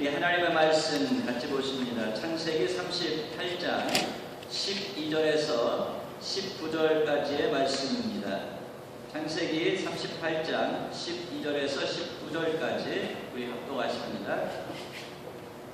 우리 하나님의 말씀 같이 보십니다. 창세기 38장 12절에서 19절까지의 말씀입니다. 창세기 38장 12절에서 19절까지 우리 합독하십니다.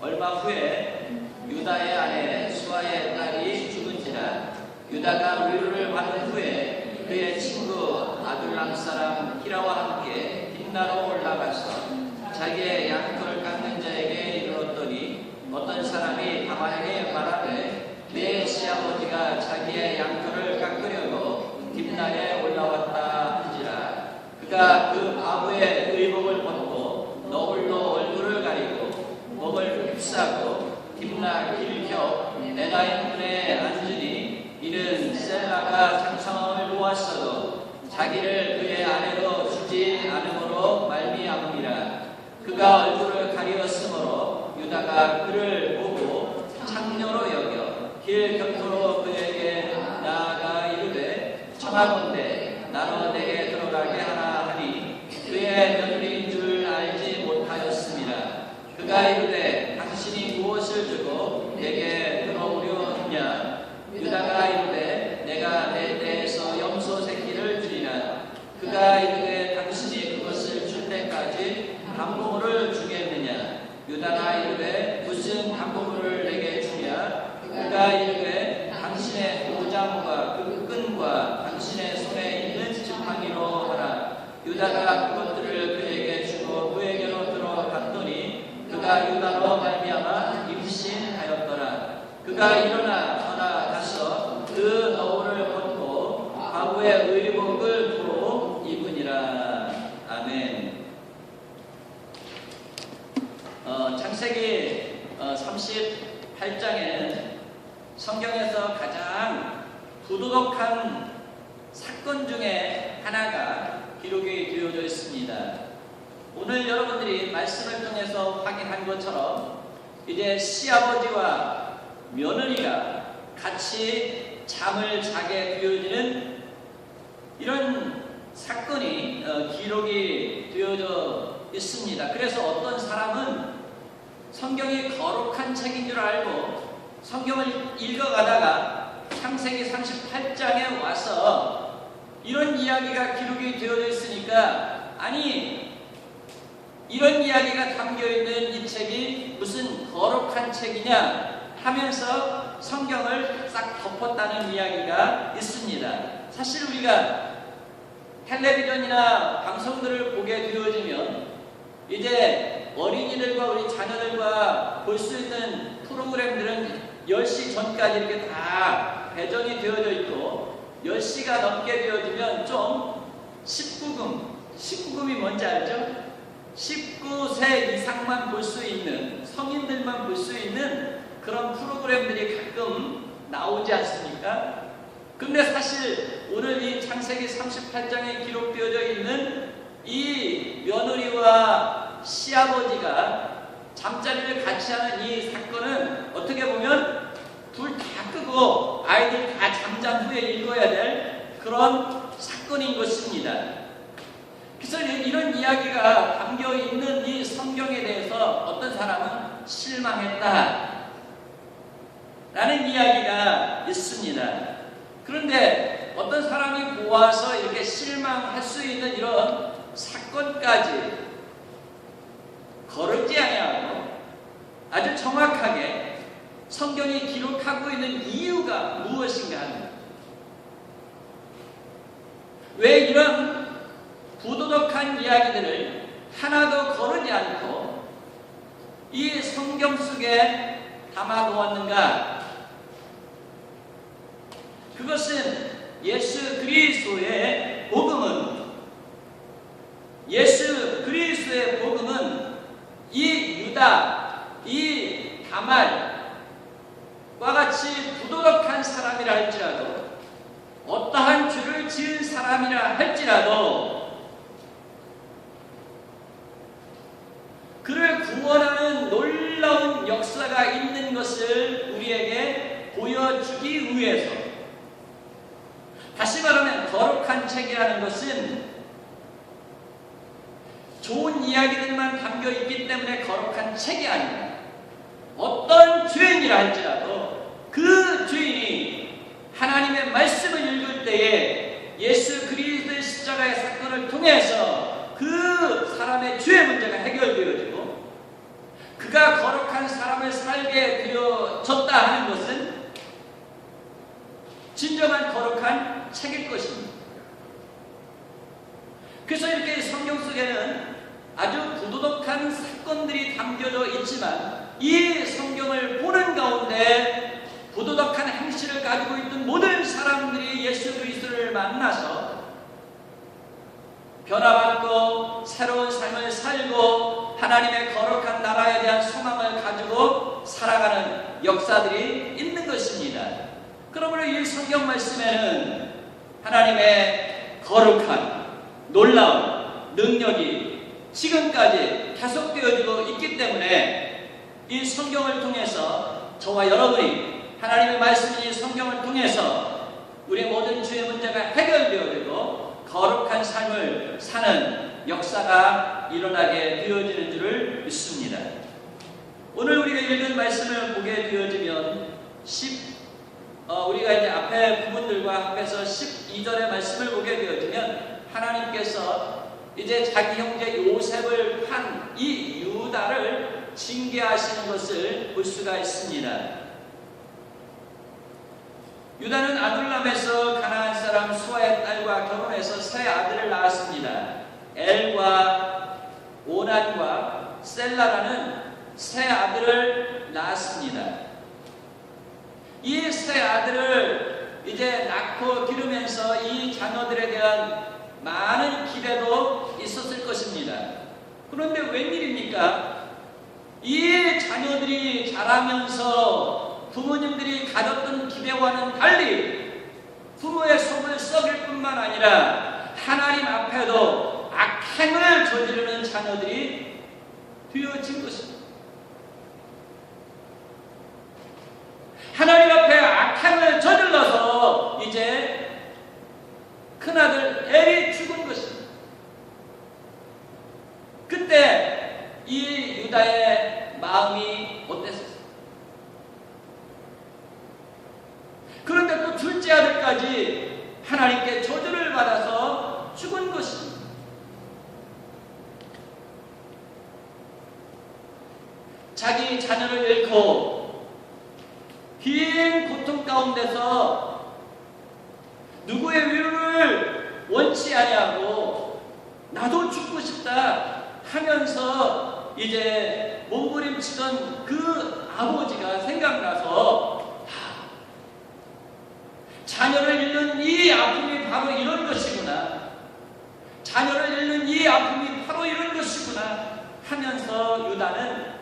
얼마 후에 유다의 아내 수아의 딸이 죽은지라 유다가 위로를 받은 후에 그의 친구 아둘람 사람 히라와 함께 딥나로 올라가서 자기의 양털을 깎는 자에게 이르렀더니 어떤 사람이 다말에게 말하되 내 시아버지가 자기의 양털을 깎으려고 딥나에 올라왔다 하지라. 그가 그 아부의 의복을 벗고 너울로 얼굴을 가리고 목을 휩싸고 딥나 길겨 에나임문에 앉으니 이는 셀라가 장성함을 보았어도 자기를 그의 아내로 주지 않음으로 말미암음이라. 그가 얼굴을 가리었으므로 유다가 그를 보고 창녀로 여겨 길 곁으로 그에게 나아가 이르되 청하건대 나로 내게 들어가게 하라 하니 그의 며느리인 줄 알지 못하였습니다. 그가 이르되 당신이 무엇을 주고 내게 들어오려 하냐. 유다가 이르되 내가 내 떼에서 염소 새끼를 주리라. 그가 이르되 당신이 그것을 줄 때까지 담보물을 주겠느냐. 유다가 이르되 무슨 담보물을 내게 주랴. 그가 이르되 당신의 도장과 그 끈과 당신의 손에 있는 지팡이로 하라. 유다가 그것들을 그에게 주고 그에게로 들어갔더니 그가 유다로 말미암아 임신하였더라. 그가 일어나 떠나가서 그 너울을 벗고 과부의 의복을 도로 입으니라. 아멘. 창세기 38장에는 성경에서 가장 부도덕한 사건 중에 하나가 기록이 되어져 있습니다. 오늘 여러분들이 말씀을 통해서 확인한 것처럼 이제 시아버지와 며느리가 같이 잠을 자게 되어지는 이런 사건이 기록이 되어져 있습니다. 그래서 어떤 사람은 성경이 거룩한 책인 줄 알고 성경을 읽어가다가 창세기 38장에 와서 이런 이야기가 기록이 되어져 있으니까 아니 이런 이야기가 담겨있는 이 책이 무슨 거룩한 책이냐 하면서 성경을 싹 덮었다는 이야기가 있습니다. 사실 우리가 텔레비전이나 방송들을 보게 되어지면 이제 어린이들과 우리 자녀들과 볼 수 있는 프로그램들은 10시 전까지 이렇게 다 배정이 되어져 있고 10시가 넘게 되어지면 좀 19금이 뭔지 알죠? 19세 이상만 볼 수 있는 성인들만 볼 수 있는 그런 프로그램들이 가끔 나오지 않습니까? 근데 사실 오늘 이 창세기 38장에 기록되어져 있는 이 며느리와 시아버지가 잠자리를 같이 하는 이 사건은 어떻게 보면 불 다 끄고 아이들 다 잠잔 후에 읽어야 될 그런 사건인 것입니다. 그래서 이런 이야기가 담겨있는 이 성경에 대해서 어떤 사람은 실망했다 라는 이야기가 있습니다. 그런데 어떤 사람이 보아서 이렇게 실망할 수 있는 이런 사건까지 거르지 아니하고 아주 정확하게 성경이 기록하고 있는 이유가 무엇인가 합니다. 왜 이런 부도덕한 이야기들을 하나도 거르지 않고 이 성경 속에 담아놓았는가? 그것은 예수 그리스도의 복음은 이 유다, 이 다말과 같이 부도덕한 사람이라 할지라도 어떠한 죄를 지은 사람이라 할지라도 그를 구원하는 놀라운 역사가 있는 것을 우리에게 보여주기 위해서, 다시 말하면 거룩한 책이라는 것은 좋은 이야기들만 담겨 있기 때문에 거룩한 책이 아니라 어떤 죄인이라 할지라도 그 죄인이 하나님의 말씀을 읽을 때에 예수 그리스도의 십자가의 사건을 통해서 그 사람의 죄의 문제가 해결되어지고 그가 거룩한 사람을 살게 되어졌다 하는 것은 진정한 거룩한 책일 것입니다. 그래서 이렇게 성경 속에는 아주 부도덕한 사건들이 담겨져 있지만 이 성경을 보는 가운데 부도덕한 행실을 가지고 있던 모든 사람들이 예수 그리스도를 만나서 변화받고 새로운 삶을 살고 하나님의 거룩한 나라에 대한 소망을 가지고 살아가는 역사들이 있는 것입니다. 그러므로 이 성경 말씀에는 하나님의 거룩한 놀라운 능력이 지금까지 계속되어지고 있기 때문에 이 성경을 통해서 저와 여러분이 하나님의 말씀인 이 성경을 통해서 우리의 모든 죄의 문제가 해결되어지고 거룩한 삶을 사는 역사가 일어나게 되어지는 줄을 믿습니다. 오늘 우리가 읽은 말씀을 보게 되어지면 우리가 이제 앞에 부분들과 합해서 12절의 말씀을 보게 되어지면 하나님께서 이제 자기 형제 요셉을 판 이 유다를 징계하시는 것을 볼 수가 있습니다. 유다는 아둘람에서 가나안 사람 수아의 딸과 결혼해서 세 아들을 낳았습니다. 엘과 오난과 셀라라는 세 아들을 낳았습니다. 이 세 아들을 이제 낳고 기르면서 이 자녀들에 대한 많은 기대도 있었을 것입니다. 그런데 웬일입니까? 이 자녀들이 자라면서 부모님들이 가졌던 기대와는 달리 부모의 속을 썩일 뿐만 아니라 하나님 앞에도 악행을 저지르는 자녀들이 되어진 것입니다. 하나님 앞에 악행을 저질러서 이제 큰아들 엘이 죽은 것입니다. 그때 이 유다의 마음이 어땠었어요? 그런데 또 둘째 아들까지 하나님께 저주를 받아서 죽은 것입니다. 자기 자녀를 잃고 긴 고통 가운데서 누구의 위로를 원치 아니하고 나도 죽고 싶다 하면서 이제 몸부림치던 그 아버지가 생각나서 자녀를 잃는 이 아픔이 바로 이런 것이구나, 자녀를 잃는 이 아픔이 바로 이런 것이구나 하면서 유다는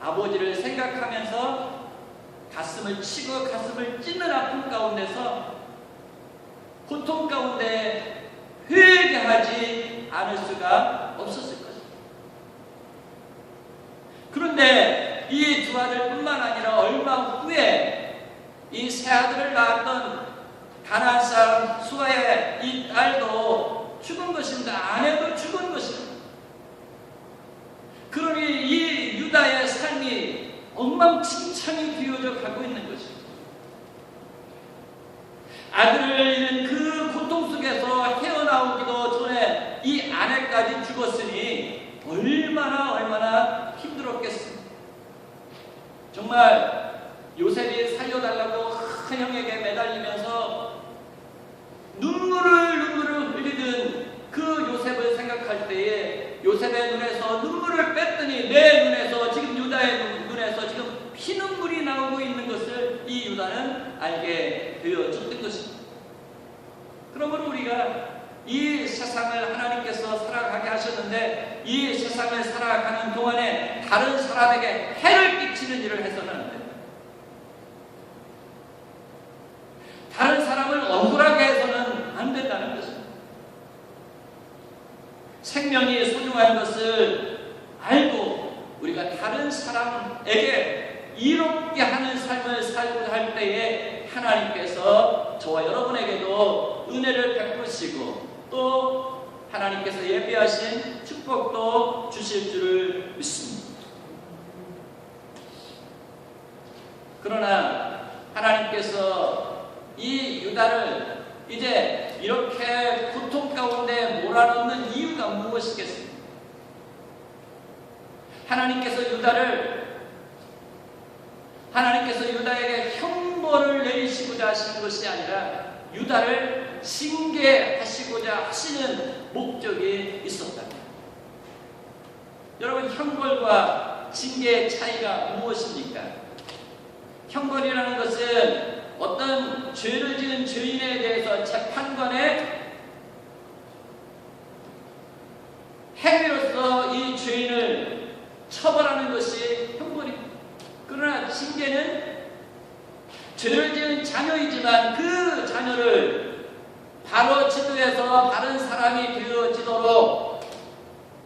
아버지를 생각하면서 가슴을 치고 가슴을 찢는 아픔 가운데서 고통 가운데 회개하지 않을 수가 없었을 것입니다. 그런데 이 두 아들뿐만 아니라 얼마 후에 이 세 아들을 낳았던 가나안 사람 수아의 이 딸도 죽은 것입니다. 아내도 죽은 것입니다. 그러니 이 유다의 삶이 엉망진창이 되어져 가고 있는 것입니다. 아들을 잃은 그 고통 속에서 헤어나오기도 전에 이 아내까지 죽었으니 얼마나 힘들었겠습니까? 정말 요셉이 살려달라고 큰 형에게 매달리면서 눈물을 흘리던 그 요셉을 생각할 때에 요셉의 눈에서 눈물을 뺐더니 내 눈에서, 지금 유다의 눈에서 지금 피눈물이 나오고 있는 것을 이 유다는 알게 되어졌던 것입니다. 그러므로 우리가 이 세상을 하나님께서 살아가게 하셨는데 이 세상을 살아가는 동안에 다른 사람에게 해를 끼치는 일을 해서는 안 됩니다. 다른 사람을 억울하게 해서는 안 된다는 것입니다. 생명이 소중한 것을 알고 우리가 다른 사람에게 이롭게 하는 삶을 살고자 할 때에 하나님께서 저와 여러분에게도 은혜를 베푸시고 또 하나님께서 예비하신 축복도 주실 줄을 믿습니다. 그러나 하나님께서 이 유다를 이제 이렇게 고통 가운데 몰아넣는 이유가 무엇이겠습니까? 하나님께서 유다에게 형벌을 내리시고자 하시는 것이 아니라 유다를 징계하시고자 하시는 목적이 있었다. 여러분, 형벌과 징계의 차이가 무엇입니까? 형벌이라는 것은 어떤 죄를 지은 죄인에 대해서 재판관의 행위로서 이 죄인을 처벌하는 것이 형벌입니다. 그러나 징계는 죄를 지은 자녀이지만 그 자녀를 바로 지도해서 바른 사람이 되어지도록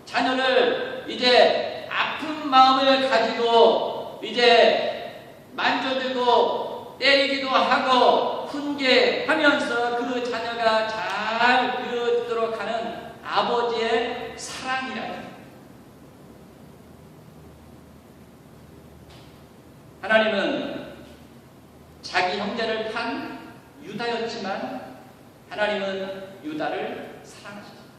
자녀를 이제 아픈 마음을 가지고 이제 만져주고 때리기도 하고 훈계하면서 그 자녀가 잘 되어지도록 하는 아버지의 사랑이라. 하나님은 자기 형제를 판 유다였지만 하나님은 유다를 사랑하셨습니다.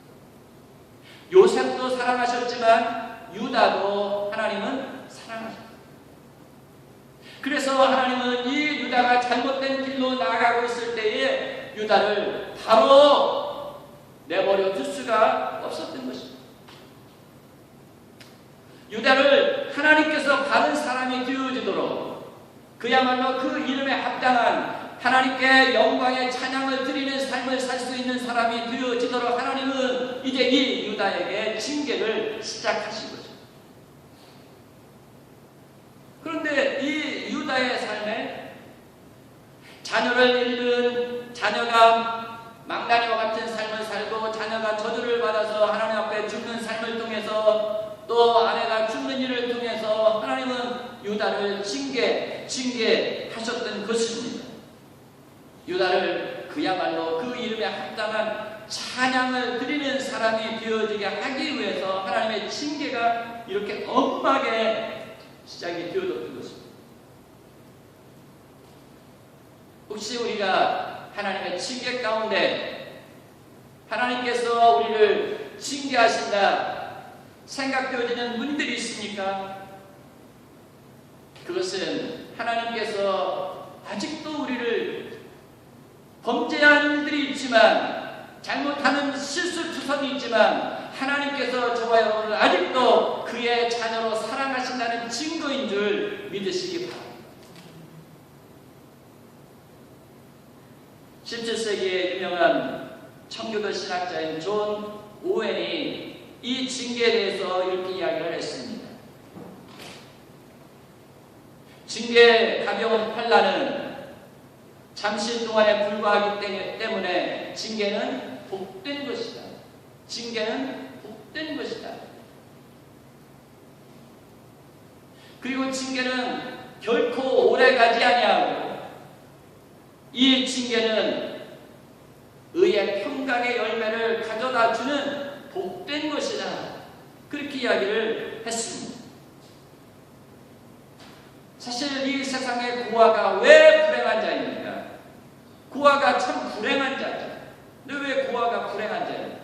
요셉도 사랑하셨지만 유다도 하나님은 사랑하셨습니다. 그래서 하나님은 이 유다가 잘못된 길로 나아가고 있을 때에 유다를 바로 내버려 둘 수가 없었던 것입니다. 유다를 하나님께서 바른 사람이 되어지도록 그야말로 그 이름에 합당한 하나님께 영광의 찬양을 드리는 삶을 살 수 있는 사람이 되어지도록 하나님은 이제 이 유다에게 징계를 시작하신 거죠. 그런데 이 유다의 삶에 자녀를 잃은, 자녀가 망나니와 같은 삶을 살고 자녀가 저주를 받아서 하나님 앞에 죽는 삶을 통해서 또 아내가 죽는 일을 통해서 하나님은 유다를 징계하셨던 것입니다. 유다를 그야말로 그 이름에 합당한 찬양을 드리는 사람이 되어지게 하기 위해서 하나님의 징계가 이렇게 엄하게 시작이 되어졌던 것입니다. 혹시 우리가 하나님의 징계 가운데 하나님께서 우리를 징계하신다 생각되어지는 문들이 있습니까? 그것은 하나님께서 아직도 우리를 범죄한 일들이 있지만 잘못하는 실수투성이 있지만 하나님께서 저와 여러분을 아직도 그의 자녀로 사랑하신다는 증거인 줄 믿으시기 바랍니다. 17세기의 유명한 청교도 신학자인 존 오웬이 이 징계에 대해서 이렇게 이야기를 했습니다. 징계의 가벼운 환난은 잠시 동안에 불과하기 때문에 징계는 복된 것이다. 징계는 복된 것이다. 그리고 징계는 결코 오래가지 아니하고 이 징계는 의의 평강의 열매를 가져다 주는 복된 것이다. 그렇게 이야기를 했습니다. 사실 이 세상의 고아가 왜 불행한 자입니까? 고아가 참 불행한 자죠. 근데 왜 고아가 불행한 자입니까?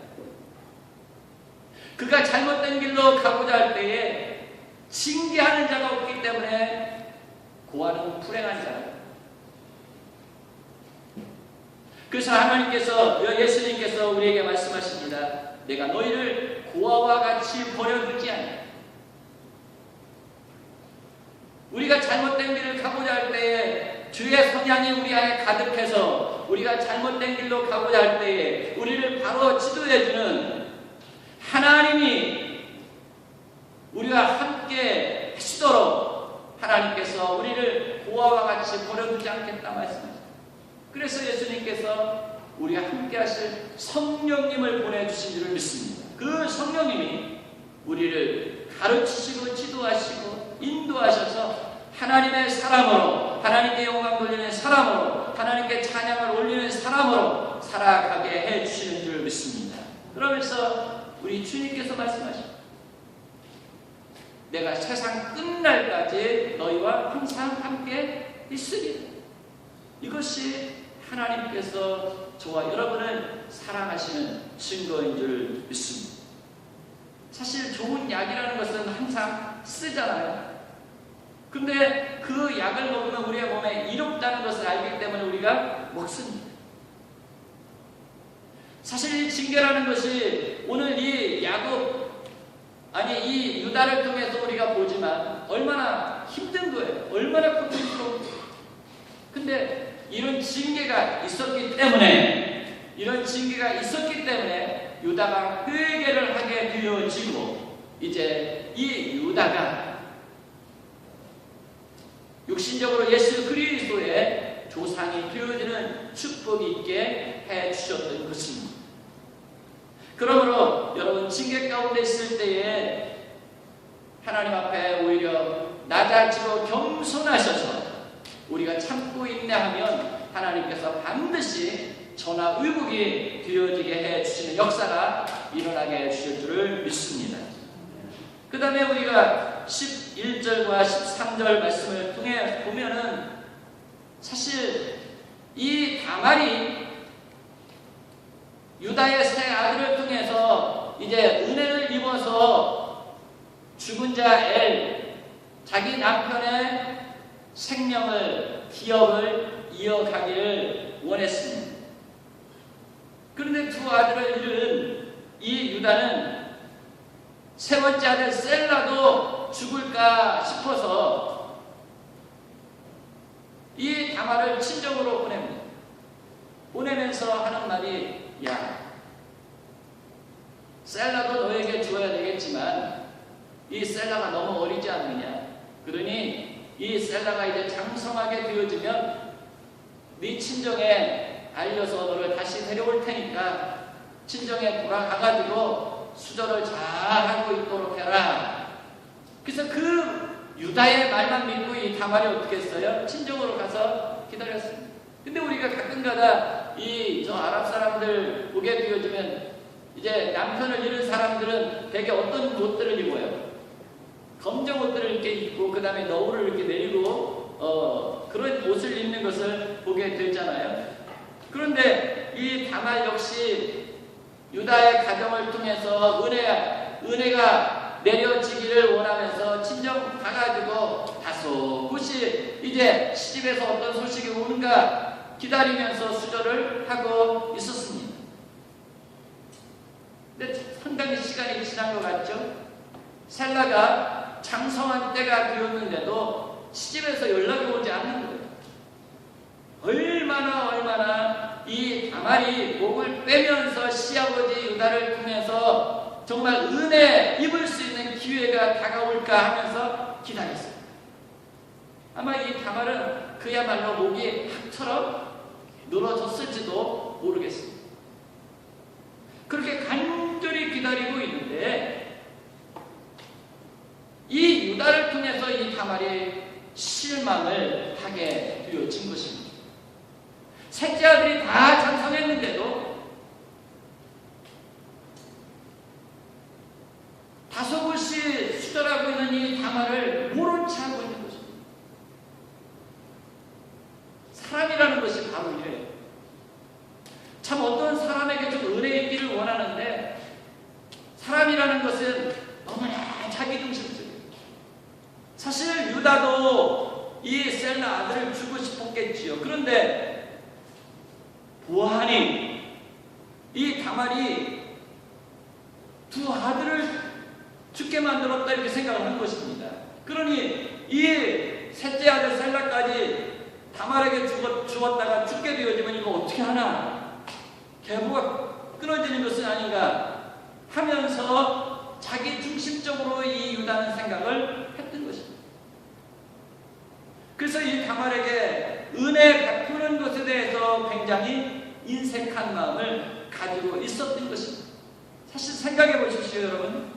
그가 잘못된 길로 가고자 할 때에 징계하는 자가 없기 때문에 고아는 불행한 자예요. 그래서 하나님께서, 예수님께서 우리에게 말씀하십니다. 내가 너희를 고아와 같이 버려두지 않아. 우리가 잘못된 길을 가고자 할 때에 주의 성향이 우리 안에 가득해서 우리가 잘못된 길로 가고자 할 때에 우리를 바로 지도해주는 하나님이 우리와 함께 하시도록 하나님께서 우리를 고아와 같이 버려두지 않겠다 말씀하십니다. 그래서 예수님께서 우리와 함께 하실 성령님을 보내주신 줄을 믿습니다. 그 성령님이 우리를 가르치시고 지도하시고 인도하셔서 하나님의 사람으로, 하나님께 영광 돌리는 사람으로, 하나님께 찬양을 올리는 사람으로 살아가게 해주시는 줄 믿습니다. 그러면서 우리 주님께서 말씀하십니다. 내가 세상 끝날까지 너희와 항상 함께 있으리라. 이것이 하나님께서 저와 여러분을 사랑하시는 증거인 줄 믿습니다. 사실 좋은 약이라는 것은 항상 쓰잖아요. 근데 그 약을 먹으면 우리의 몸에 이롭다는 것을 알기 때문에 우리가 먹습니다. 사실 이 징계라는 것이 오늘 이 야곱, 이 유다를 통해서 우리가 보지만 얼마나 힘든 거예요. 얼마나 고통스러운 거예요. 근데 이런 징계가 있었기 때문에 유다가 회개를 하게 되어지고, 이제 이 유다가 육신적으로 예수 그리스도의 조상이 되어지는 축복이 있게 해주셨던 것입니다. 그러므로 여러분, 징계 가운데 있을 때에 하나님 앞에 오히려 낮아지고 겸손하셔서 우리가 참고 인내하면 하나님께서 반드시 전화위복이 되어지게 해주시는 역사가 일어나게 해주실 줄을 믿습니다. 그 다음에 우리가 11절과 13절 말씀을 통해 보면은 사실 이 다말이 유다의 세 아들을 통해서 이제 은혜를 입어서 죽은 자 엘, 자기 남편의 생명을, 기업을 이어가기를 원했습니다. 그런데 두 아들을 잃은 이 유다는 세 번째 아들 셀라도 죽을까 싶어서 이 다말을 친정으로 보냅니다. 보내면서 하는 말이, 야, 셀라도 너에게 주어야 되겠지만 이 셀라가 너무 어리지 않느냐. 그러니 이 셀라가 이제 장성하게 되어지면 네 친정에 알려서 너를 다시 데려올 테니까 친정에 돌아가가지고 수절을 잘 하고 있도록 해라. 그래서 그 유다의 말만 믿고 이 다말이 어떻게 했어요? 친정으로 가서 기다렸습니다. 근데 우리가 가끔가다 저 아랍 사람들 보게 되어지면 이제 남편을 잃은 사람들은 대개 어떤 옷들을 입어요? 검정 옷들을 이렇게 입고 그 다음에 너울을 이렇게 내리고 그런 옷을 입는 것을 보게 되잖아요. 그런데 이 다말 역시 유다의 가정을 통해서 은혜가 내려지기를 원하면서 친정 가가지고 다소곳이 이제 시집에서 어떤 소식이 오는가 기다리면서 수절을 하고 있었습니다. 근데 상당히 시간이 지난 것 같죠? 셀라가 장성한 때가 되었는데도 시집에서 연락이 오지 않는 거예요. 얼마나 이 다말이 목을 빼면서 시아버지 유다를 통해서 정말 은혜 입을 수 있는 기회가 다가올까 하면서 기다렸어요. 아마 이 다말은 그야말로 목이 학처럼 늘어졌을지도 모르겠습니다. 그렇게 간절히 기다리고 있는데 이 유다를 통해서 이 다말이 실망을 하게 되어진 것입니다. 셋째 아들이 다 장성했는데도 다소곳이 수절하고 있는 이 다말을 모른 채 하고 있는 것입니다. 사람이라는 것이 바로 이래요. 참 어떤 사람에게 좀 은혜 있기를 원하는데 사람이라는 것은 너무나 자기중심적이에요. 사실 유다도 이 셀라 아들을 주고 싶었겠지요. 그런데 보아하니 이 다말이 두 아들을 죽게 만들었다 이렇게 생각을 한 것입니다. 그러니 이 셋째 아들 셀라까지 다말에게 주었다가 죽게 되어지면 이거 어떻게 하나? 계보가 끊어지는 것은 아닌가 하면서 자기 중심적으로 이 유다는 생각을 했던 것입니다. 그래서 이 다말에게 은혜 베푸는 것에 대해서 굉장히 인색한 마음을 가지고 있었던 것입니다. 사실 생각해 보십시오, 여러분.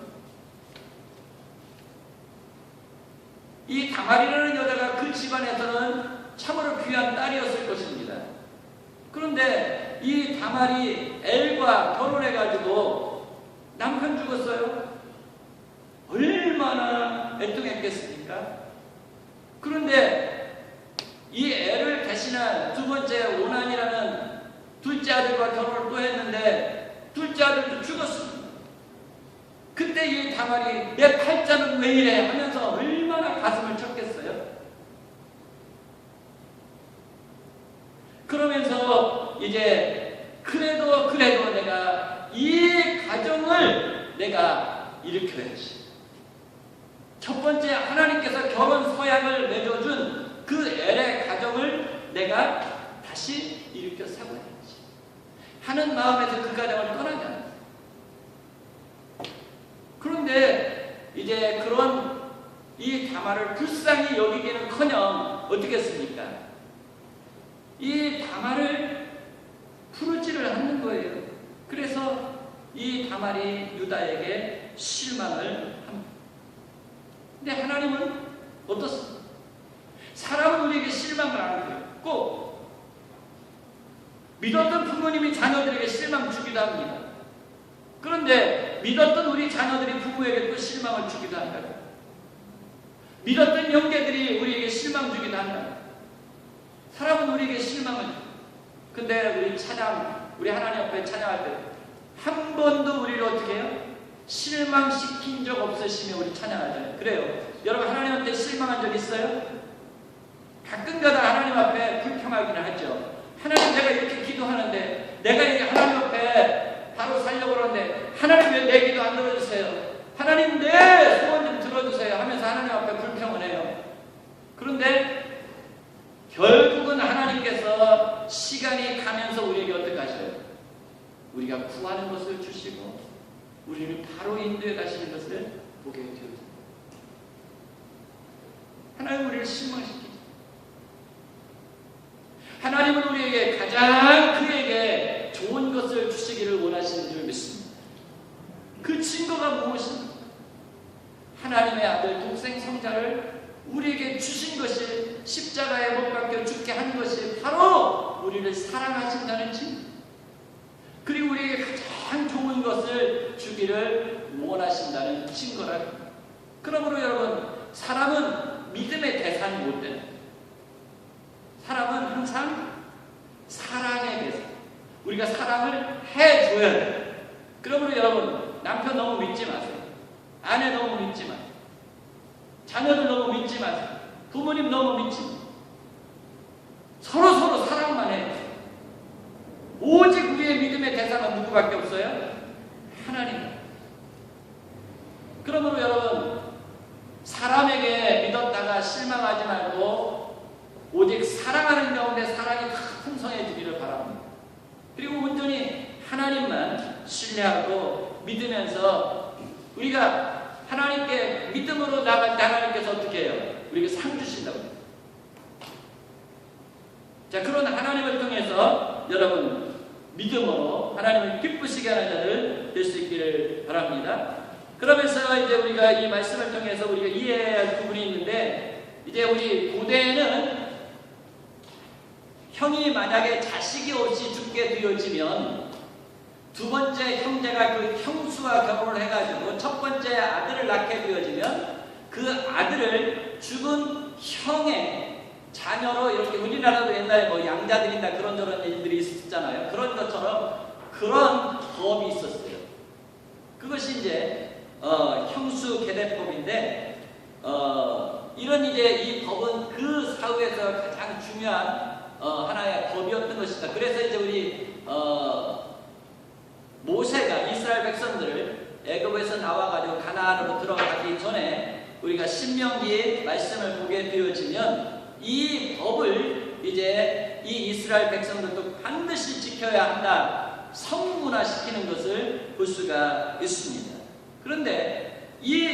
이 다말이라는 여자가 그 집안에서는 참으로 귀한 딸이었을 것입니다. 그런데 이 다말이 엘과 결혼해가지고 남편 죽었어요. 얼마나 애통했겠습니까? 그런데 이 애를 대신한 두 번째 오난이라는 둘째 아들과 결혼을 또 했는데 둘째 아들도 죽었습니다. 그때 이 다말이 내 팔자는 왜 이래 하면서 얼마나 가슴을 쳤겠어요? 그러면서 이제 그래도 내가 이 가정을 내가 일으켜야지. 첫 번째 하나님께서 결혼 서약을 맺어준 그 엘의 가정을 내가 다시 일으켜 세워야지 하는 마음에서 그 가정을 떠나지 않았어요. 그런데 이제 그런 이 다말을 불쌍히 여기기는커녕 어떻게 했습니까? 이 다말을 풀지를 않는 거예요. 그래서 이 다말이 유다에게 실망을 합니다. 근데 하나님은 어떻습니까? 사람은 우리에게 실망을 안 해요. 꼭 믿었던 부모님이 자녀들에게 실망 주기도 합니다. 그런데 믿었던 우리 자녀들이 부모에게 또 실망을 주기도 한다. 믿었던 형제들이 우리에게 실망 주기도 한다. 사람은 우리에게 실망을 줘요. 근데 우리 하나님 앞에 찬양할 때 한 번도 우리를 어떻게 해요? 실망시킨 적 없으시며 우리 찬양하잖아요. 그래요. 여러분 하나님한테 실망한 적 있어요? 가끔가다 하나님 앞에 불평하기는 하죠. 하나님 내가 이렇게 기도하는데 내가 이렇게 하나님 앞에 바로 살려고 그러는데 하나님 왜 내 기도 안 들어주세요? 하나님 내 소원 좀 들어주세요 하면서 하나님 앞에 불평을 해요. 그런데 결국은 하나님께서 시간이 가면서 우리에게 어떻게 하셔요? 우리가 구하는 것을 주시고 우리를 바로 인도해 가시는 것을 보게 되었습니다. 하나님 우리를 실망시키죠. 하나님은 우리에게 가장 그에게 좋은 것을 주시기를 원하시는 줄 믿습니다. 그 증거가 무엇입니까? 하나님의 아들 독생 성자를 우리에게 주신 것이 십자가에 못 박혀 죽게 한 것이 바로 우리를 사랑하신다는 증거. 그리고 우리에게 가장 좋은 것을 주기를 원하신다는 증거라. 그러므로 여러분 사람은 믿음의 대상이 못 되는 거예요. 사람은 항상 사랑의 대상. 우리가 사랑을 해줘야 돼요. 그러므로 여러분 남편 너무 믿지 마세요. 아내 너무 믿지 마세요. 자녀들 너무 믿지 마세요. 부모님 너무 믿지 마세요. 서로 사랑만 해요. 오직 우리의 믿음의 대상은 누구밖에 없어요? 하나님. 그러므로 여러분 사람에게 믿었다가 실망하지 말고 오직 사랑하는 가운데 사랑이 풍성해지기를 바랍니다. 그리고 온전히 하나님만 신뢰하고 믿으면서 우리가 하나님께 믿음으로 하나님께서 어떻게 해요? 우리에게 상 주신다고. 자, 그런 하나님을 통해서 여러분 믿음으로 하나님을 기쁘시게 하는 자들 될 수 있기를 바랍니다. 그러면서 이제 우리가 이 말씀을 통해서 우리가 이해해야 할 부분이 있는데, 이제 우리 고대에는 형이 만약에 자식이 없이 죽게 되어지면 두 번째 형제가 그 형수와 결혼을 해가지고 첫 번째 아들을 낳게 되어지면 그 아들을 죽은 형의 자녀로 이렇게, 우리나라도 옛날에 뭐 양자 드린다 그런 일들이 있었잖아요. 그런 것처럼 그런 법이 있었어요. 그것이 이제 형수 계대법인데, 이런 이제 이 법은 그 사후에서 가장 중요한 하나의 법이었던 것이다. 그래서 이제 우리 모세가 이스라엘 백성들을 애굽에서 나와가지고 가나안으로 들어가기 전에 우리가 신명기의 말씀을 보게 되어지면 이 법을 이제 이 이스라엘 백성들도 반드시 지켜야 한다, 성문화시키는 것을 볼 수가 있습니다. 그런데 이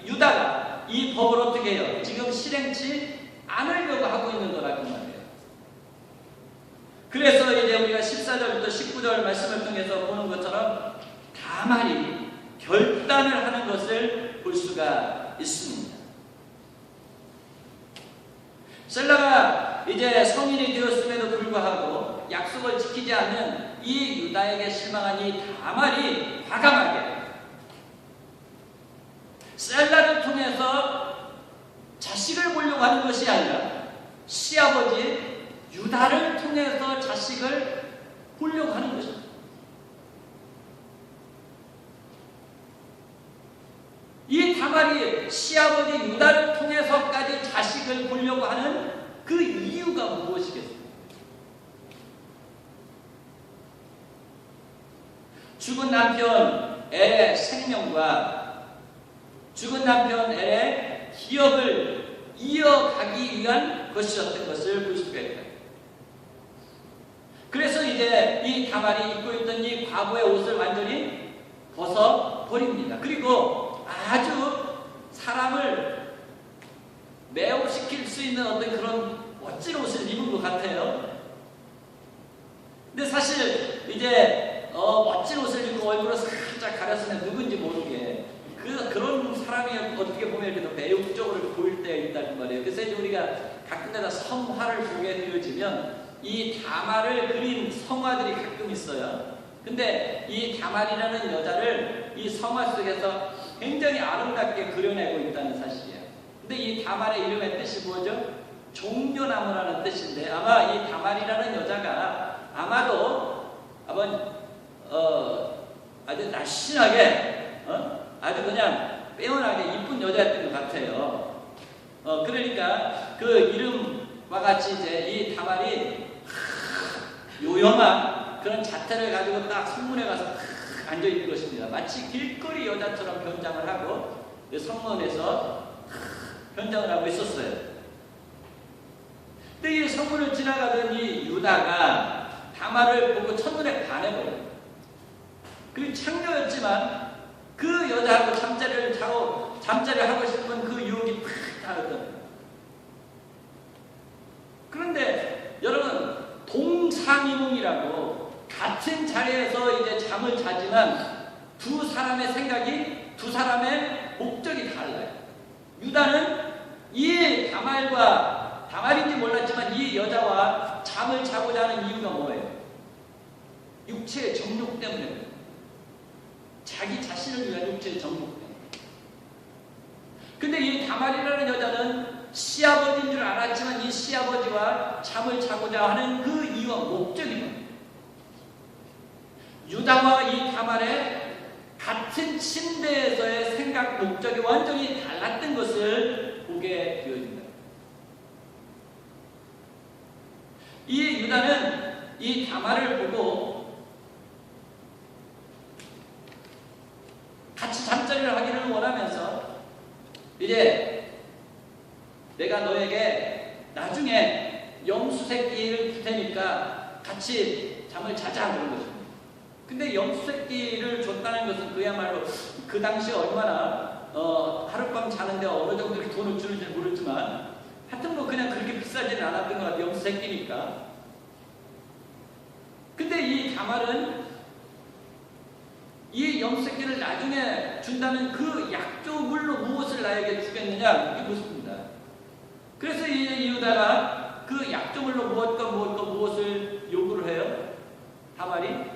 유다가 이 법을 어떻게 해요? 지금 실행치 않으려고 하고 있는 거라고 말해요. 그래서 이제 우리가 14절부터 19절 말씀을 통해서 보는 것처럼 다말이 결단을 하는 것을 볼 수가 있습니다. 셀라가 이제 성인이 되었음에도 불구하고 약속을 지키지 않는 이 유다에게 실망한 이 다말이 과감하게 셀라를 통해서 자식을 보려고 하는 것이 아니라 시아버지 유다를 통해서 자식을 보려고 하는 것입니다. 이 다말이 시아버지 유다를 통해서까지 자식을 보려고 하는 그 이유가 무엇이겠습니까? 죽은 남편 엘의 생명과 죽은 남편 엘의 기업을 이어가기 위한 것이었던 것을 볼 수가 있다. 그래서 이제 이 다말이 입고 있던 이 과거의 옷을 완전히 벗어버립니다. 그리고 아주 사람을 매혹시킬 수 있는 어떤 그런 멋진 옷을 입은 것 같아요. 근데 사실 이제 멋진 옷을 입고 얼굴을 살짝 가렸으면 누군지 모르게 그런 사람이 어떻게 보면 이렇게 매혹적으로 보일 때가 있다는 말이에요. 그래서 이제 우리가 가끔 가다 성화를 보게 되어지면 이 다말을 그린 성화들이 가끔 있어요. 근데 이 다말이라는 여자를 이 성화 속에서 굉장히 아름답게 그려내고 있다는 사실이에요. 근데 이 다말의 이름의 뜻이 뭐죠? 종려나무라는 뜻인데 아마 이 다말이라는 여자가 아마도 아주 날씬하게 아주 그냥 빼어나게 이쁜 여자였던 것 같아요. 그러니까 그 이름과 같이 이제 이 다말이 요염한 그런 자태를 가지고 딱 성문에 가서 앉아 있는 것입니다. 마치 길거리 여자처럼 변장을 하고 성문에서 변장을 하고 있었어요. 근데 이 성문을 지나가던 이 유다가 다말을 보고 첫눈에 반해버려요. 그리고 창녀였지만 그 여자하고 잠자리를 하고 싶은 그 유혹이 팍 다르거든요. 그런데 여러분 동상이몽이라고 같은 자리에서 이제 잠을 자지만 두 사람의 생각이 두 사람의 목적이 달라요. 유다는 이 다말인지 몰랐지만 이 여자와 잠을 자고자 하는 이유가 뭐예요? 육체의 정욕 때문에. 자기 자신을 위한 육체의 정욕 때문에. 근데 이 다말이라는 여자는 시아버지인 줄 알았지만 이 시아버지와 잠을 자고자 하는 그 이유와 목적이 뭐예요? 유다와 이 다말의 같은 침대에서의 생각 목적이 완전히 달랐던 것을 보게 되어집니다. 이 유다는 이 다말을 보고 같이 잠자리를 하기를 원하면서 이제 내가 너에게 나중에 염소 새끼를 줄 테니까 같이 잠을 자자 그런 것입니다. 근데 염소 새끼를 줬다는 것은 그야말로 그 당시에 얼마나 하룻밤 자는데 어느 정도 이렇게 돈을 주는지 모르지만 하여튼 뭐 그냥 그렇게 비싸지는 않았던 것 같아요. 염소 새끼니까. 근데 이 다말은 이 염소 새끼를 나중에 준다는 그 약조물로 무엇을 나에게 주겠느냐 이게 묻습니다. 그래서 이 유다가 그 약조물로 무엇을 요구를 해요? 다말이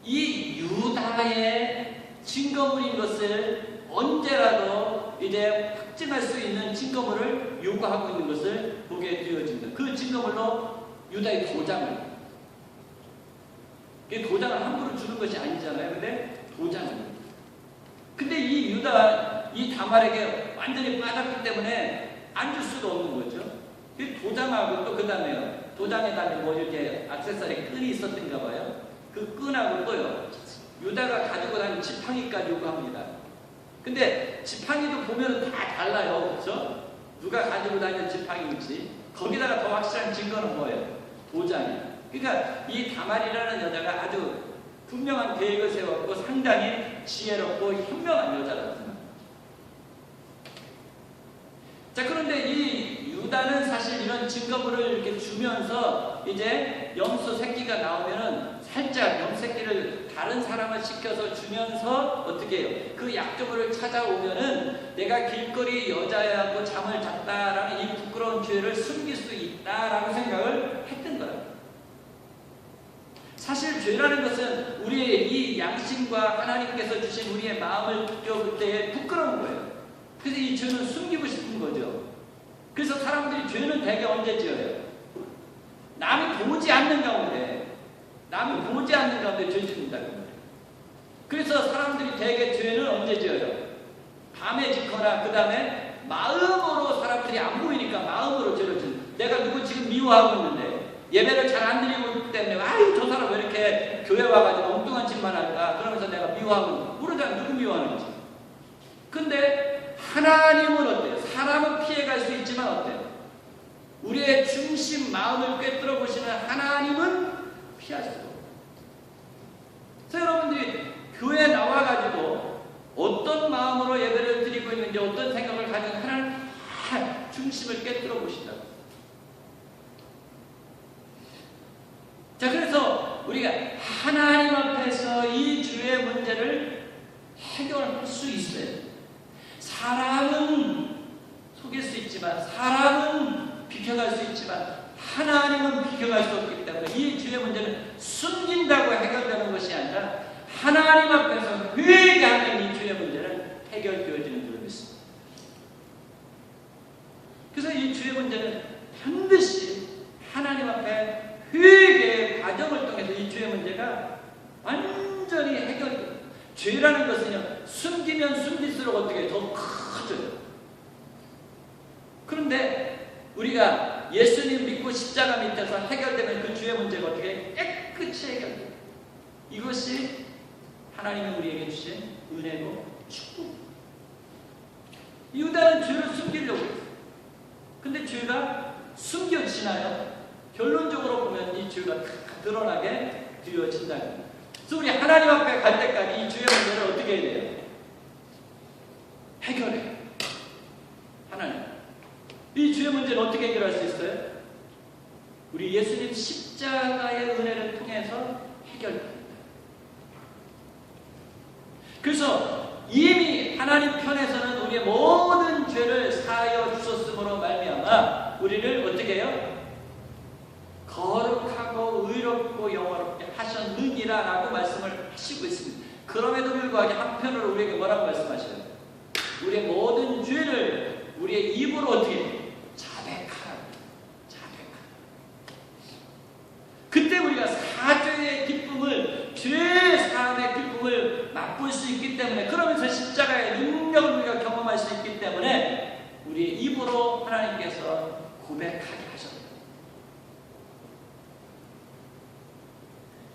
이 유다의 증거물인 것을 언제라도 이제 확증할 수 있는 증거물을 요구하고 있는 것을 보게 되어집니다. 그 증거물로 유다의 도장을. 도장을 함부로 주는 것이 아니잖아요. 근데 도장을. 근데 이 유다, 이 다말에게 완전히 빠졌기 때문에 안 줄 수도 없는 거죠. 도장하고 또 그 다음에요. 도장에다 뭐 이렇게 액세서리 끈이 있었던가 봐요. 그 끈하고 또요. 유다가 가지고 다니는 지팡이까지 요구합니다. 근데 지팡이도 보면 다 달라요. 그렇죠? 누가 가지고 다니는 지팡이인지. 거기다가 더 확실한 증거는 뭐예요? 도장이에요. 그러니까 이 다말이라는 여자가 아주 분명한 계획을 세웠고 상당히 지혜롭고 현명한 여자라고. 자, 그런데 이 유다는 사실 이런 증거물을 이렇게 주면서 이제 염소 새끼가 나오면은 살짝 염소 새끼를 다른 사람을 시켜서 주면서 어떻게 해요? 그 약조물을 찾아오면은 내가 길거리 여자하고 잠을 잤다라는 이 부끄러운 죄를 숨길 수 있다라고 생각을 했던 거예요. 죄라는 것은 우리의 이 양심과 하나님께서 주신 우리의 마음을 껴볼 때에 부끄러운 거예요. 그래서 이 죄는 숨기고 싶은 거죠. 그래서 사람들이 죄는 대개 언제 지어요? 남이 보지 않는 가운데 죄 짓는다. 그래서 사람들이 대개 죄는 언제 지어요? 밤에 짓거나 그 다음에 마음으로 사람들이 안 보이니까 마음으로 죄를 짓는. 내가 누구 지금 미워하고 있는데 예배를 잘 안 드리고 있기 때문에 아유 저 사람 왜 이렇게 교회 와가지고 엉뚱한 짓만 할까 그러면서 내가 미워하고 모르잖아. 누구 미워하는지. 근데 하나님은 어때요? 사람은 피해갈 수 있지만 어때요? 우리의 중심 마음을 꿰뚫어 보시는 하나님은 피할 수가 없어요. 그래서 여러분들이 교회에 나와가지고 어떤 마음으로 예배를 드리고 있는지 어떤 생각을 가진 하나님 중심을 꿰뚫어 보신다. 자, 그래서 우리가 하나님 앞에서 이 죄의 문제를 해결할 수 있어요. 사람은 속일 수 있지만 사람은 비켜갈 수 있지만 하나님은 비켜갈 수 없기 때문에 이 죄의 문제는 숨긴다고 해결되는 것이 아니라 하나님 앞에서 회개하면 이 죄의 문제는 해결되어지는 줄을 믿습니다. 그래서 이 죄의 문제는 반드시 하나님 앞에 회개의 과정을 통해서 이 죄의 문제가 완전히 해결됩니다. 죄라는 것은요, 숨기면 숨길수록 어떻게 더 커져요. 그런데 우리가 예수님 믿고 십자가 밑에서 해결되면 그 죄의 문제가 어떻게 깨끗이 해결돼요. 이것이 하나님이 우리에게 주신 은혜고 축복. 유다는 죄를 숨기려고 했어요. 근데 죄가 숨겨지나요? 결론적으로 보면 이 죄가 드러나게 되어진다는 거예요. 그래서 우리 하나님 앞에 갈 때까지 이 죄의 문제를 어떻게 해야 돼요? 해결해요. 하나님. 이 죄의 문제는 어떻게 해결할 수 있어요? 우리 예수님 십자가의 은혜를 통해서 해결됩니다. 그래서 이미 하나님 편에서는 우리의 모든 죄를 사하여 주셨으므로 말미암아 우리를 어떻게 해요? 거룩하고 의롭고 영원롭게 하셨느니라 라고 말씀을 하시고 있습니다. 그럼에도 불구하고 한편으로 우리에게 뭐라고 말씀하셔요? 우리의 모든 죄를 우리의 입으로 어떻게 해요? 자백하라. 그때 우리가 사죄의 기쁨을, 죄 사함의 기쁨을 맛볼 수 있기 때문에, 그러면서 십자가의 능력을 우리가 경험할 수 있기 때문에 우리의 입으로 하나님께서 고백하게 하셨다.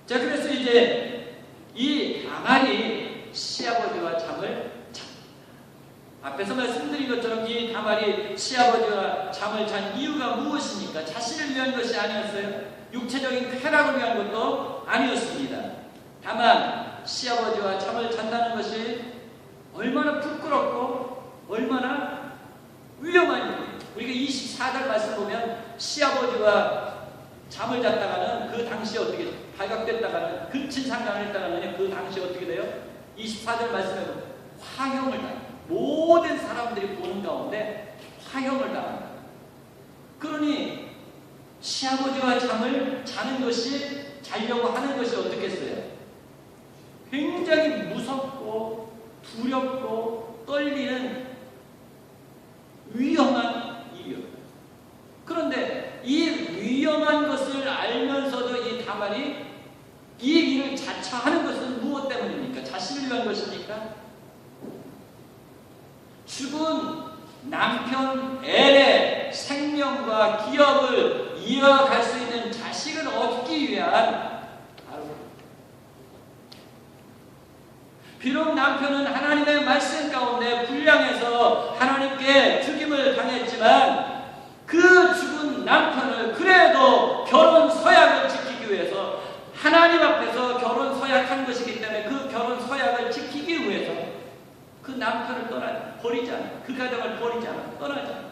자, 그래서 이제 이 다말이 시아버지와 잠을 잡니다. 앞에서 말씀드린 것처럼 이 다말이 시아버지와 잠을 잔 이유가 무엇입니까? 자신을 위한 것이 아니었어요. 육체적인 쾌락을 위한 것도 아니었습니다. 다만 시아버지와 잠을 잔다는 것이 얼마나 부끄럽고 얼마나 위험한 일이에요. 우리가 24절 말씀 보면 시아버지와 잠을 잤다가는 그 당시에 어떻게 발각됐다가는 근친 상간을 했다가는 그 당시에 어떻게 돼요? 24절 말씀에 보면 화형을 당합니다. 모든 사람들이 보는 가운데 화형을 당합니다. 그러니 시아버지와 잠을 자는 것이, 자려고 하는 것이 어떻겠어요? 굉장히 무섭고 두렵고 떨리는 위험한 일이에요. 그런데 이 위험한 것을 알면서도 이 다말이 이 일을 자처하는 것은 무엇 때문입니까? 자신을 위한 것입니까? 죽은 남편 엘의 생명과 기업을 이어갈 수 있는 자식을 얻기 위한, 비록 남편은 하나님의 말씀 가운데 불량해서 하나님께 죽임을 당했지만 그 죽은 남편을 그래도 결혼 서약을 지키기 위해서, 하나님 앞에서 결혼 서약한 것이기 때문에 그 결혼 서약을 지키기 위해서 그 남편을 버리지 않아. 그 가정을 버리지 않아. 떠나지 않아.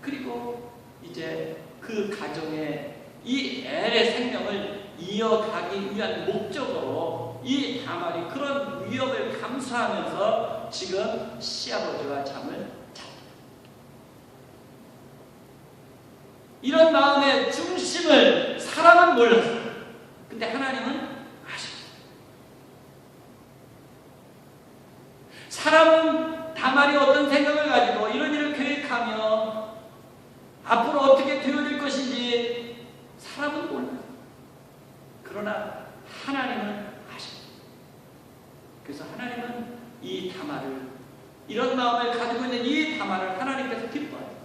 그리고 이제 그 가정에 이 엘의 생명을 이어가기 위한 목적으로 이 다말이 그런 위협을 감수하면서 지금 시아버지와 잠을 잡니다. 이런 마음의 중심을 사람은 몰랐어요. 근데 하나님은 아셨어요. 사람은 다말이 어떤 생각을 가지고 이런 일을 계획하며 앞으로 어떻게 되어질 것인지 사람은 몰라요. 그러나 하나님은 아셨어요. 그래서 하나님은 이 다말을, 이런 마음을 가지고 있는 이 다말을 하나님께서 기뻐해요.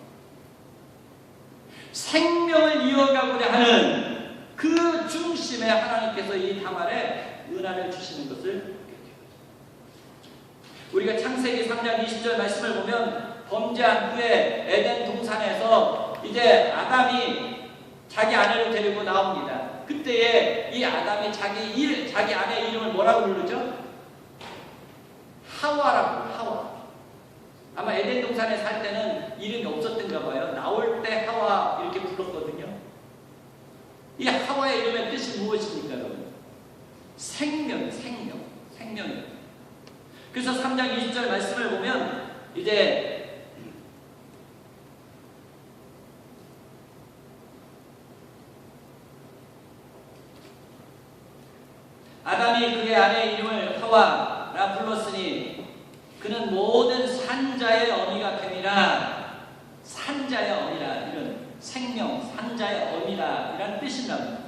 생명을 이어가고자 하는 그 중심에 하나님께서 이 다말에 은혜를 주시는 것을 우리가 창세기 3장 20절 말씀을 보면 범죄한 후에 에덴 동산에서 이제 아담이 자기 아내를 데리고 나옵니다. 그때에 이 아담이 자기 아내의 이름을 뭐라고 부르죠? 하와라고. 하와. 아마 에덴 동산에 살 때는 이름이 없었던가 봐요. 나올 때 하와 이렇게 불렀거든요. 이 하와의 이름의 뜻이 무엇입니까, 여러분? 생명이에요. 그래서 3장 20절 말씀을 보면 이제 아담이 그의 아내의 이름을 하와라 불렀으니 그는 모든 산자의 어미가 됨이라. 산자의 어미라, 이런 생명, 산자의 어미라 이란 뜻이랍니다.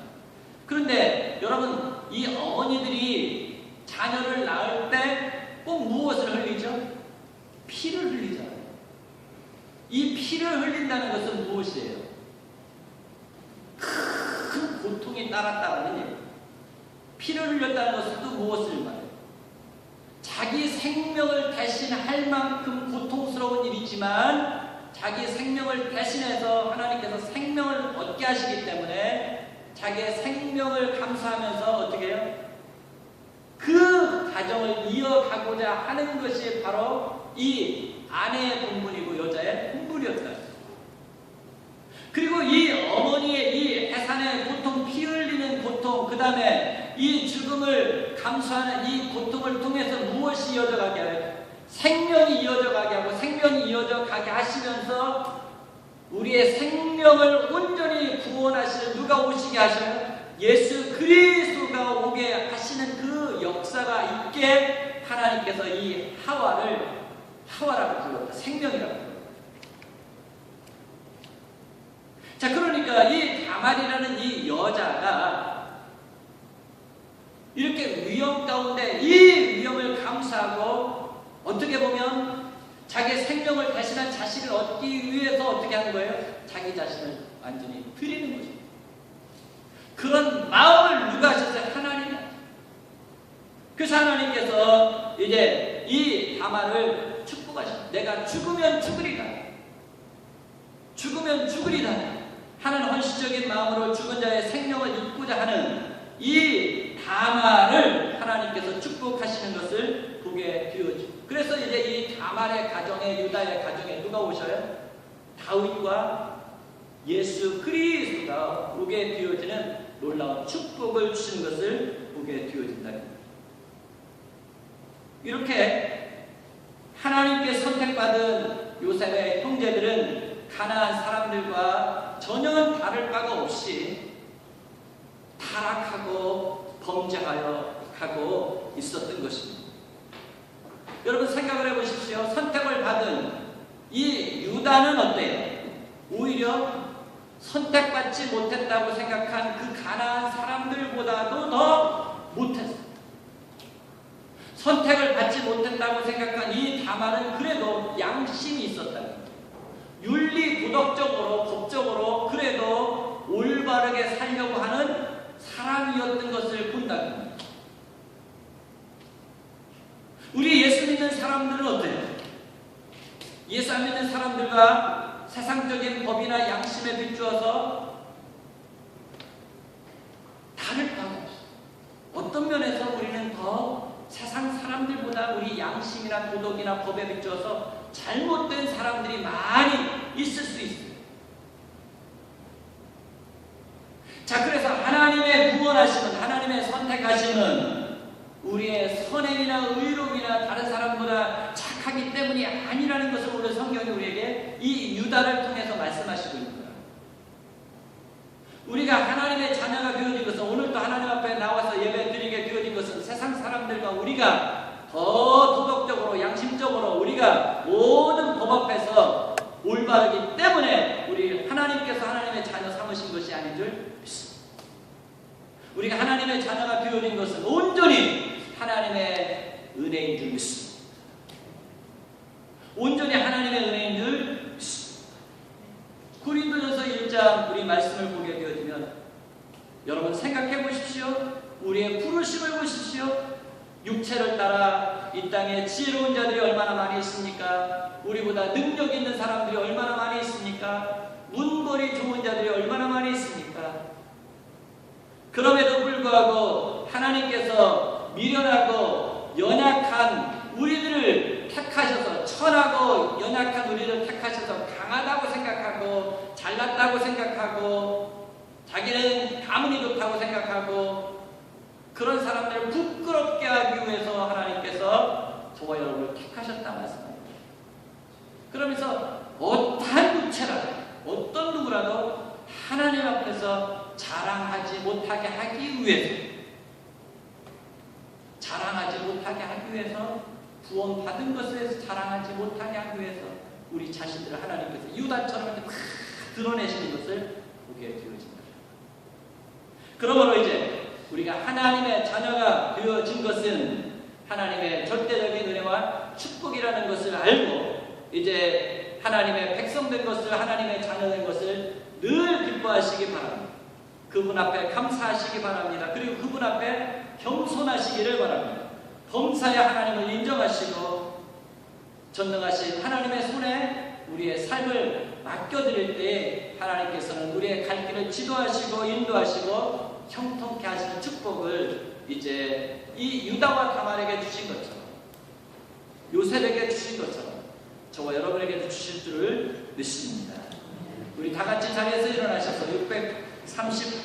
그런데 여러분, 이 어머니들이 자녀를 낳을 때 꼭 무엇을 흘리죠? 피를 흘리잖아요. 이 피를 흘린다는 것은 무엇이에요? 큰 고통이 따랐다는 얘기예요. 피를 흘렸다는 것은 또 무엇을 말해요? 자기 생명을 대신할 만큼 고통스러운 일이지만 자기 생명을 대신해서 하나님께서 생명을 얻게 하시기 때문에 자기의 생명을 감수하면서 어떻게 해요? 그 가정을 이어가고자 하는 것이 바로 이 아내의 본분이고 여자의 본분이었다. 그리고 이 어머니의 이 해산의 고통, 피 흘리는 고통, 그 다음에 이 죽음을 감수하는 이 고통을 통해서 무엇이 이어져가게 해요? 생명이 이어져가게 하고 생명이 이어져가게 하시면서 우리의 생명을 온전히 구원하시는, 누가 오시게 하셔요? 예수 그리스도가 오게 하시는 그 역사가 있게 하나님께서 이 하와를 하와라고 불렀다. 생명이라고 불렀다. 자, 그러니까 이 다말이라는 이 여자가 이렇게 위험 가운데 이 위험을 감수하고 어떻게 보면 자기 생명을 대신한 자식을 얻기 위해서 어떻게 하는 거예요? 자기 자신을 완전히 드리는 거죠. 그런 마음을 누가 하셨어요? 하나님이. 그래서 하나님께서 이제 이 다말을 축복하셨어요. 내가 죽으면 죽으리라. 죽으면 죽으리라 하는 헌신적인 마음으로 죽은 자의 생명을 잇고자 하는 이 다말을 하나님께서 축복하시는 것을 보게 되어지고, 그래서 이제 이 다말의 가정에, 유다의 가정에 누가 오셔요? 다윗과 예수 그리스도가 오게 되어지는 놀라운 축복을 주시는 것을 보게 되어진다. 이렇게 하나님께 선택받은 요셉의 형제들은 가나안 사람들과 전혀 다를 바가 없이 타락하고 범죄하여 가고 있었던 것입니다. 여러분 생각을 해보십시오. 선택을 받은 이 유다는 어때요? 오히려 선택받지 못했다고 생각한 그 가나안 사람들보다도 더 못했어요. 선택을 받지 못했다고 생각한 이 다말은 그래도 양심이 있었다. 윤리, 도덕적으로, 법적으로 그래도 올바르게 살려고 하는 사람이었던 것을 본다. 우리 예수 믿는 사람들은 어때요? 예수 안 믿는 사람들과 세상적인 법이나 양심에 비추어서 다를 바가 없어요. 어떤 면에서 우리는 더 세상 사람들보다 우리 양심이나 도덕이나 법에 비추어서 잘못된 사람들이 많이 있을 수 있어요. 자, 그래서 하나님의 구원하심은, 하나님의 선택하심은 우리의 선행이나 의로움이나 다른 사람보다 착하기 때문이 아니라는 것을 오늘 성경이 우리에게 이 유다를 통해서 말씀하시고 있는 거예요. 우리가 하나님의 자녀가 되어진 것은, 오늘도 하나님 앞에 우리가 더 도덕적으로 양심적으로 우리가 모든 법 앞에서 올바르기 때문에 우리 하나님께서 하나님의 자녀 삼으신 것이 아닌 줄 믿습니다. 우리가 하나님의 자녀가 되어진 것은 온전히 하나님의 은혜인 줄 믿습니다. 온전히 하나님의 은혜인 줄 믿습니다. 고린도전서 1장 우리 말씀을 보게 되어지면 여러분 생각해 보십시오. 우리의 부르심을 보십시오. 육체를 따라 이 땅에 지혜로운 자들이 얼마나 많이 있습니까? 우리보다 능력 있는 사람들이 얼마나 많이 있습니까? 문벌이 좋은 자들이 얼마나 많이 있습니까? 그럼에도 불구하고 하나님께서 미련하고 연약한 우리들을 택하셔서, 천하고 연약한 우리를 택하셔서 강하다고 생각하고 잘났다고 생각하고 자기는 가문이 좋다고 생각하고 그런 사람들을 부끄럽게 하기 위해서 하나님께서 저와 여러분을 택하셨다 말씀합니다. 그러면서 어떠한 육체라도 어떤 누구라도 하나님 앞에서 자랑하지 못하게 하기 위해서, 자랑하지 못하게 하기 위해서, 구원받은 것에 자랑하지 못하게 하기 위해서 우리 자신들을 하나님께서 유다처럼 막 드러내시는 것을 보게 되어집니다. 그러므로 이제 우리가 하나님의 자녀가 되어진 것은 하나님의 절대적인 은혜와 축복이라는 것을 알고 이제 하나님의 백성된 것을, 하나님의 자녀된 것을 늘 기뻐하시기 바랍니다. 그분 앞에 감사하시기 바랍니다. 그리고 그분 앞에 겸손하시기를 바랍니다. 범사에 하나님을 인정하시고 전능하신 하나님의 손에 우리의 삶을 맡겨드릴 때 하나님께서는 우리의 갈 길을 지도하시고 인도하시고 형통케 하시는 축복을 이제 이 유다와 다말에게 주신 것처럼, 요셉에게 주신 것처럼 저와 여러분에게도 주실 줄을 믿습니다. 우리 다 같이 자리에서 일어나셔서 630